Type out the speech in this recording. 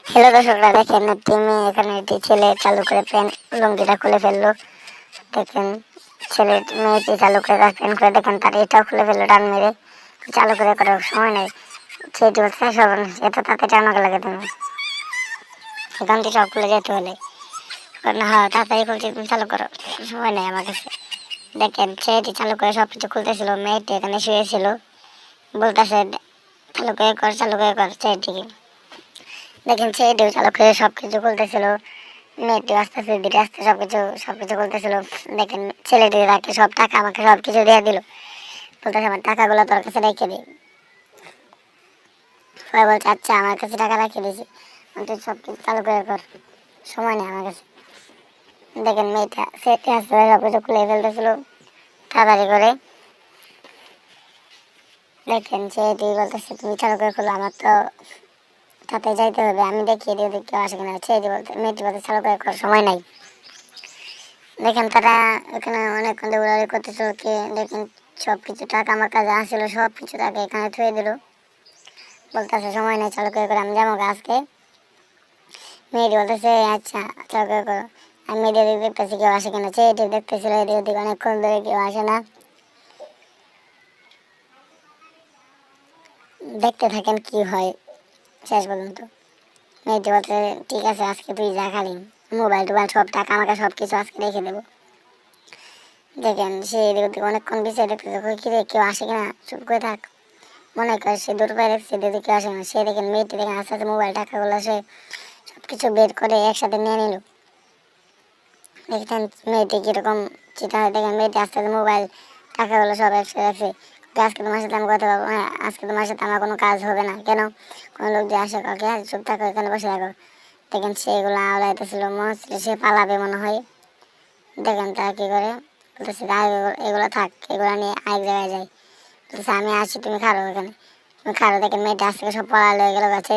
Hello দর্শকরা, দেখেন একটি মেয়ে এখানে একটি ছেলে চালু করে প্যান্ট লুঙ্গিটা খুলে ফেললো। দেখেন ছেলে মেয়েটি চালু করে তার প্যান্ট করে, দেখেন তার এটাও খুলে ফেললো টান মেরে। চালু করে করার সময় নেই। সেটি বলছে সব এত তাতে টানাকে লাগে, তুমি এখান থেকে সব খুলে যেতে হলে না, হ্যাঁ তাড়াতাড়ি খুলছি, তুমি চালু করো, সময় নেই আমার কাছে। দেখেন ছেলেটি চালু করে সব কিছু খুলতেছিল, মেয়েটি এখানে শুয়েছিল, বলতেছে চালু করে কর, চালু করে কর ছেলেটিকে। দেখেন ছেলেটিও চালু করে সব কিছু খুলতেছিল, মেয়েটি আস্তে আস্তে ধীরে আস্তে সবকিছু বলতেছিল। দেখেন ছেলেটি তাকে সব টাকা আমাকে সব কিছু দিয়ে দিল, বলতেছে আমার টাকাগুলো তোর কাছে রেখে দিই। সবাই বলছে আচ্ছা আমার কাছে টাকা রেখে দিয়েছি, তুই সব কিছু চালু করে কর, সময় নেই আমার কাছে। দেখেন মেয়েটা সেটি আস্তে আস্তে সব কিছু খুলে ফেলতেছিল তাড়াতাড়ি করে। দেখেন ছেলেটি বলতেছে তুমি চালু করে খোলো, আমার তো তাতে যাইতে হবে, আমি দেখিয়ে দিই ওদের কেউ আসে কিনা। ছেলেটি বলতে মেয়েটি বলতে চালু করে কর, সময় নাই। দেখেন তারা এখানে অনেকক্ষণ দৌড়াদৌড়ি করতেছিল, কে দেখেন সব কিছু টাকা আমার কাছে আসছিল, সব কিছু টাকা এখানে থুয়ে দিল, বলতেছে সময় নেই, চালু করে আমি যাবো আজকে। মেয়েটি বলতেছে আচ্ছা চালু করে করো। আমি মেয়েদের দেখতেছি কেউ আসে কিনা, ছেলেটি দেখতেছিল এদিক ওদিক অনেকক্ষণ ধরে, কেউ আসে না। দেখতে থাকেন কি হয় শেষ পর্যন্ত। মেয়েটি বলতে ঠিক আছে আজকে তুই যা, খালি মোবাইল টোবাইল সব টাকা আমাকে সব কিছু আজকে রেখে দেবো। দেখেন সে এদিক ওদিক অনেকক্ষণ বিষয় দেখতেছে, কি রে কেউ আসে কিনা, চুপ করে থাক। মনে করে সে দূর পায়ে দেখছে দিদি কেউ আসে না। সে দেখেন মেয়েটি দেখেন আস্তে আস্তে মোবাইল টাকাগুলো সে সব কিছু বের করে একসাথে নিয়ে নিল। দেখেন মেয়েটি কীরকম চিন্তা হয়, দেখেন মেয়েটি আস্তে আস্তে মোবাইল টাকাগুলো সব একসাথে রাখছে। আজকে তোমার সাথে আমি কথা বলবো, হ্যাঁ আজকে তোমার সাথে আমার কোনো কাজ হবে না, কেন কোনো লোক যে আসে কাউকে, হ্যাঁ চুপ থাকো এখানে বসে থাকো। দেখেন সে এগুলো আওলাইতেছিল, মনে হচ্ছিল সে পালাবে মনে হয়। দেখেন তারা কী করে, বলতেছে এগুলো থাক, এগুলো নিয়ে আরেক জায়গায় যাই। বলতেছে আমি আসি, তুমি খারো এখানে, তুমি খারো। দেখেন মেয়েটা আজকে সব পড়া হয়ে গেল গাছে।